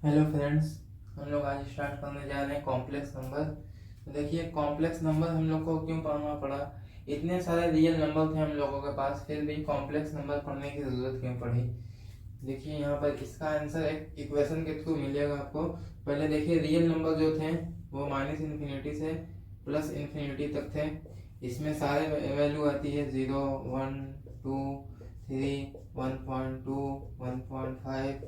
Hello friends, हम लोग आज स्टार्ट करने जा रहे हैं कॉम्प्लेक्स नंबर। तो देखिए, कॉम्प्लेक्स नंबर हम लोग को क्यों पढ़ना पड़ा। इतने सारे रियल नंबर थे हम लोगों के पास, फिर भी कॉम्प्लेक्स नंबर पढ़ने की ज़रूरत क्यों पड़ी। देखिए यहाँ पर इसका आंसर एक इक्वेशन के थ्रू मिलेगा आपको। पहले देखिए, रियल नंबर जो थे वो माइनस इन्फिनिटी से प्लस इन्फिनिटी तक थे। इसमें सारे वैल्यू आती है 0, 1, 2, 3, 1.2, 1.5,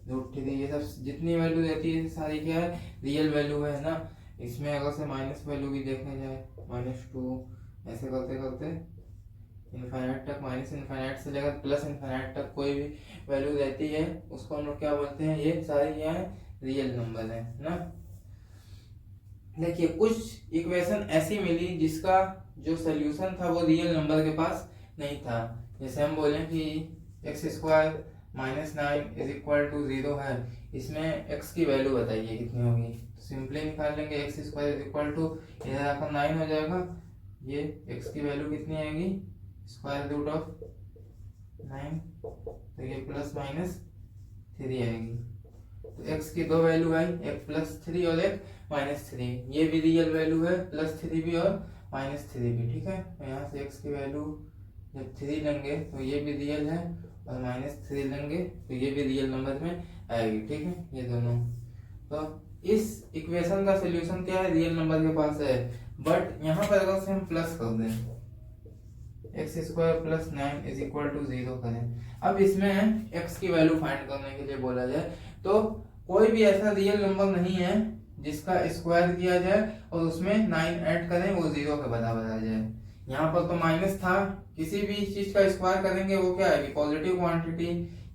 √3। ये सब जितनी वैल्यू रहती है सारी क्या है, रियल वैल्यू है ना। इसमें अगर से माइनस वैल्यू भी देखने जाए, -2, ऐसे करते करते इनफाइनाइट तक, माइनस इनफाइनाइट से लेकर प्लस इनफाइनाइट तक कोई भी वैल्यू रहती है उसको हम लोग क्या बोलते हैं, ये सारे क्या है, रियल नंबर है ना। देखिए, कुछ इक्वेशन ऐसी मिली जिसका जो सोल्यूशन था वो रियल नंबर के पास नहीं था। जैसे हम बोले कि x² -9 इज इक्वल टू 0 है, इसमें x की वैल्यू बताइए कितनी होगी। सिंपली निकाल लेंगे, x² इज इक्वल टू, इधर आपका 9 हो जाएगा, ये x की वैल्यू कितनी आएगी, √9, तो ये +-3 आएगी। तो x की दो वैल्यू आई, एक +3 और एक -3। ये भी रियल वैल्यू है, +3 भी और -3 भी, ठीक है। तो यहाँ से x की वैल्यू जब 3 लेंगे तो ये भी रियल है, और -3 लेंगे तो ये भी रियल नंबर में आएगी, ठीक है, ये दोनों। तो इस इक्वेशन का सोल्यूशन क्या है, रियल नंबर के पास है। बट यहाँ पर अगर से हम प्लस कर दें, x² + 9 इज इक्वल टू 0 करें, अब इसमें x की वैल्यू फाइंड करने के लिए बोला जाए तो कोई भी ऐसा रियल नंबर नहीं है जिसका स्क्वायर किया जाए और उसमें 9 ऐड करें वो 0 के बराबर आ जाए। यहाँ पर तो माइनस था, किसी भी चीज का स्क्वायर करेंगे वो क्या आएगी, पॉजिटिव क्वांटिटी।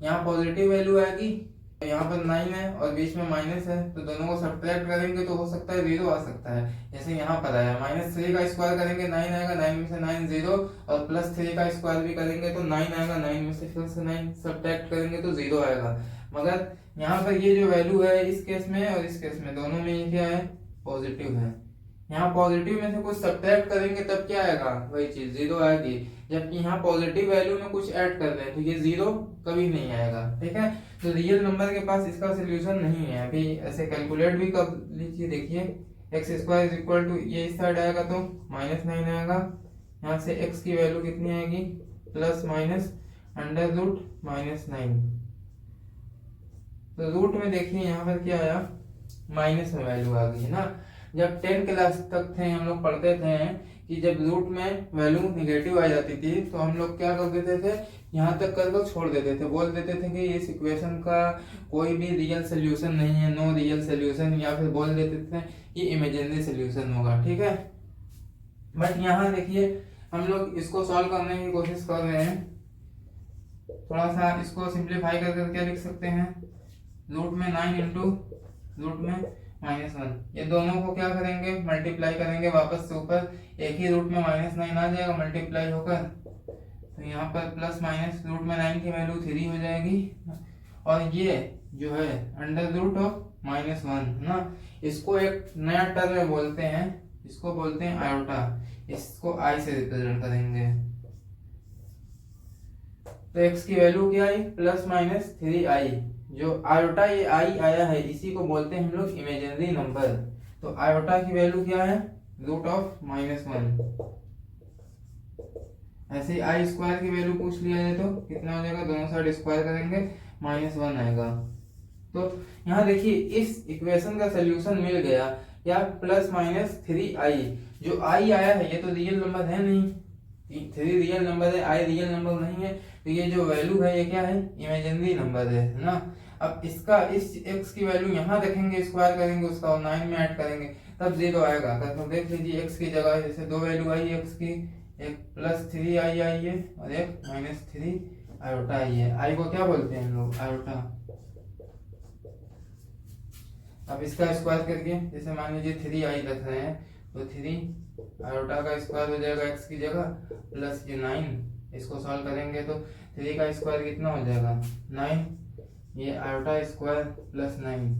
यहाँ पॉजिटिव वैल्यू आएगी, यहाँ पर 9 है और बीच में माइनस है, तो दोनों को सब्ट्रैक्ट करेंगे तो हो सकता है 0 आ सकता है। जैसे यहाँ पर आया, -3 का स्क्वायर करेंगे 9 आएगा, 9 में से 9 0, और +3 का स्क्वायर भी करेंगे तो 9 आएगा, 9 में से फिर से 9 सब्ट्रैक्ट करेंगे तो 0 आएगा। मगर यहाँ पर ये जो वैल्यू है इस केस में और इस केस में, दोनों में ये क्या है, पॉजिटिव है। यहाँ पॉजिटिव में से कुछ सब्ट्रैक्ट करेंगे तब क्या आएगा, वही चीज 0 आएगी। जबकि यहाँ पॉजिटिव वैल्यू में कुछ ऐड कर रहे हैं तो ये 0 कभी नहीं आएगा, ठीक है। तो रियल नंबर के पास इसका सोल्यूशन नहीं है। अभी ऐसे कैलकुलेट भी कर लीजिए, देखिए x² इज इक्वल टू, ये इस साइड आएगा तो -9 आएगा, यहाँ से x की वैल्यू कितनी आएगी, ±√-9। तो रूट में देखिए यहाँ पर क्या आया, माइनस में वैल्यू आ गई है ना। जब 10 क्लास तक थे हम लोग पढ़ते थे कि जब रूट में वैल्यू निगेटिव आ जाती थी तो हम लोग क्या कर देते थे, यहाँ तक कर छोड़ देते थे, बोल देते थे कि इस इक्वेशन का कोई भी रियल सोल्यूशन नहीं है, नो रियल सोल्यूशन, या फिर बोल देते थे कि इमेजिनरी सोल्यूशन होगा, ठीक है। बट यहाँ देखिए, हम लोग इसको सॉल्व करने की कोशिश कर रहे हैं। थोड़ा सा इसको सिंप्लीफाई करके क्या लिख सकते हैं, रूट में 9 इंटू रूट में -1, ये दोनों को क्या करेंगे, मल्टीप्लाई करेंगे वापस से ऊपर, एक ही रूट में -9 आ जाएगा मल्टीप्लाई होकर, तो यहाँ पर प्लस माइनस रूट में 9 की वैल्यू 3 हो जाएगी, और ये जो है √-1 ना, इसको एक नया टर्म में बोलते हैं, इसको बोलते हैं आयोटा, इसको आई से रिप्रेजेंट करेंगे। तो x की वैल्यू क्या आई, ±3i। जो आयोटा ये आई आया है इसी को बोलते हैं हम लोग इमेजिनरी नंबर। तो आयोटा की वैल्यू क्या है, √-1। ऐसे ही i² की वैल्यू पूछ लिया जाए तो कितना हो जाएगा, दोनों साइड स्क्वायर करेंगे -1 आएगा। तो यहाँ देखिए इस इक्वेशन का सोल्यूशन मिल गया, या ±3i। जो i आया है ये तो रियल नंबर है नहीं, 3 रियल नंबर है, i रियल नंबर नहीं है, तो ये जो वैल्यू है ये क्या है, इमेजिनरी नंबर है ना। अब इसका इस x की वैल्यू यहाँ रखेंगे, स्क्वायर करेंगे उसका और 9 में ऐड करेंगे तब 0 आएगा। तो देख लीजिए x की जगह जैसे दो वैल्यू आई x की, एक +3i आई है और एक -3 आयोटा आई है। आई को क्या बोलते हैं हम लोग, आयोटा। अब इसका स्क्वायर करके, जैसे मान लीजिए 3i रख रहे हैं तो 3 आयोटा का स्क्वायर हो जाएगा x की जगह, प्लस ये 9, इसको सॉल्व करेंगे तो 3 का स्क्वायर कितना हो जाएगा, 9, ये आयोटा स्क्वायर प्लस 9,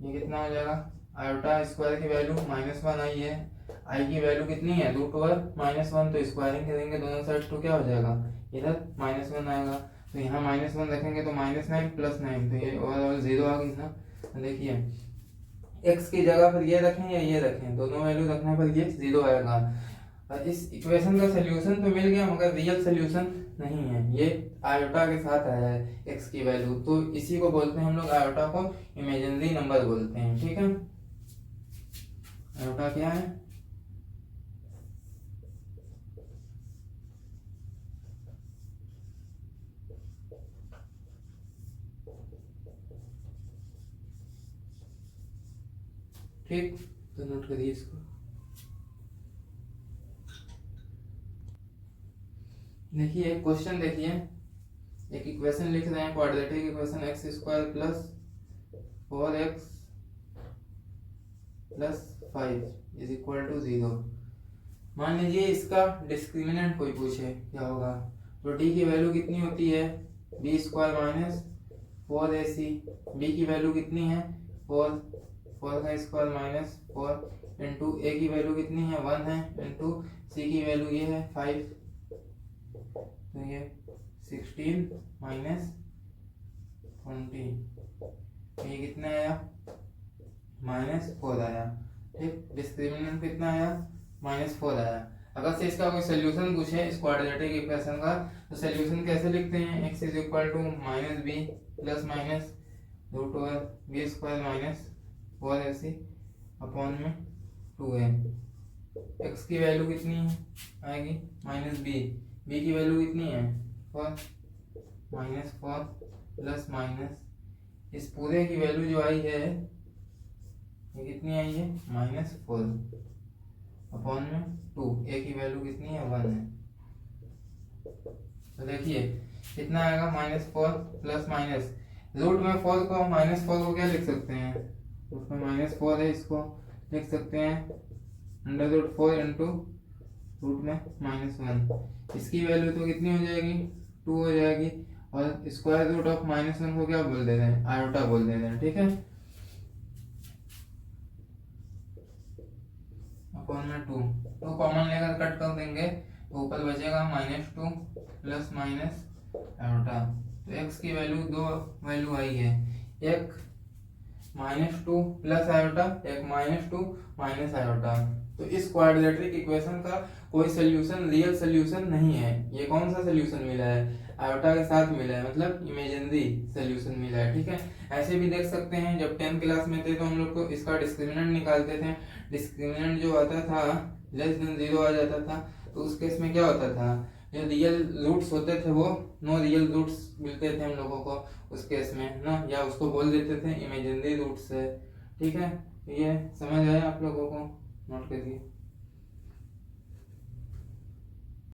ये कितना हो जाएगा, आयोटा स्क्वायर की वैल्यू -1 आई है, आई की वैल्यू कितनी है, √-1, तो स्क्वायरिंग करेंगे दोनों साइड तो क्या हो जाएगा, इधर -1 आएगा, तो यहाँ -1 रखेंगे तो -9 + 9, तो ये ओवरऑल 0 आ गई ना। देखिए x की जगह पर ये रखें या ये रखें, दोनों वैल्यू रखने पर ये 0 आएगा। और इस इक्वेशन का सोल्यूशन तो मिल गया मगर रियल सोल्यूशन नहीं है, ये आयोटा के साथ आया है x की वैल्यू, तो इसी को बोलते हैं हम लोग, आयोटा को इमेजिनरी नंबर बोलते हैं। ठीक है, आयोटा क्या है? ठीक, तो नोट करिए इसको। देखिए क्वेश्चन, देखिए एक इक्वेशन लिख रहे हैं, quadratic equation x square plus 4x plus 5 is equal to 0। मान लीजिए इसका डिस्क्रिमिनेंट कोई पूछे क्या होगा, तो d की वैल्यू कितनी होती है, b square minus 4ac, b की वैल्यू कितनी है 4 का स्क्वायर माइनस 4 इंटू a की वैल्यू कितनी है 1 है, इंटू c की वैल्यू ये है 5, तो ये 16 माइनस 20, ये कितना आया -4 आया। ठीक, डिस्क्रिमिनेंट कितना आया -4 आया। अगर से इसका कोई सोल्यूशन पूछे इस क्वाड्रेटिक इक्वेशन का, तो सोल्यूशन कैसे लिखते हैं, x is equal to minus b plus minus root over b square minus 4ac upon में 2a। x की वैल्यू कितनी है आएगी -b, b की वैल्यू कितनी है 4 -4 प्लस माइनस इस पूरे की वैल्यू जो आई है ये कितनी आई है -4 अपॉन में 2, a की वैल्यू कितनी है 1 है। तो देखिए कितना आएगा -4 प्लस माइनस, रूट में 4 को -4 को क्या लिख सकते हैं, रूट में -4 है, इसको लिख सकते हैं √4 इंटू रूट में -1। इसकी वैल्यू तो कितनी हो जाएगी 2 हो जाएगी, और स्क्वायर रूट ऑफ -1 को क्या बोल देते हैं, आयोटा बोल देते हैं। ठीक है, अपॉन में 2 कॉमन लेकर कट कर देंगे तो ऊपर बचेगा -2 प्लस माइनस आयोटा। तो x की वैल्यू, दो वैल्यू आई है, एक -2 प्लस आयोटा, एक -2 माइनस आयोटा। तो इस क्वाड्रेटिक इक्वेशन का कोई सोल्यूशन, रियल सोल्यूशन नहीं है। ये कौन सा सोल्यूशन मिला है, आयोटा के साथ मिला है, मतलब इमेजिनरी सोल्यूशन मिला है। ठीक है, ऐसे भी देख सकते हैं, जब 10th क्लास में थे तो हम लोग को इसका डिस्क्रिमिनेंट निकालते थे, डिस्क्रिमिनेंट जो आता था लेस देन 0 आ जाता था, तो उस केस में क्या होता था, जो रियल रूट्स होते थे वो नो रियल रूट्स मिलते थे हम लोगों को उस केस में ना, या उसको बोल देते थे इमेजिनरी रूट्स है। ठीक है, ये समझ आया आप लोगों को, नोट करिए।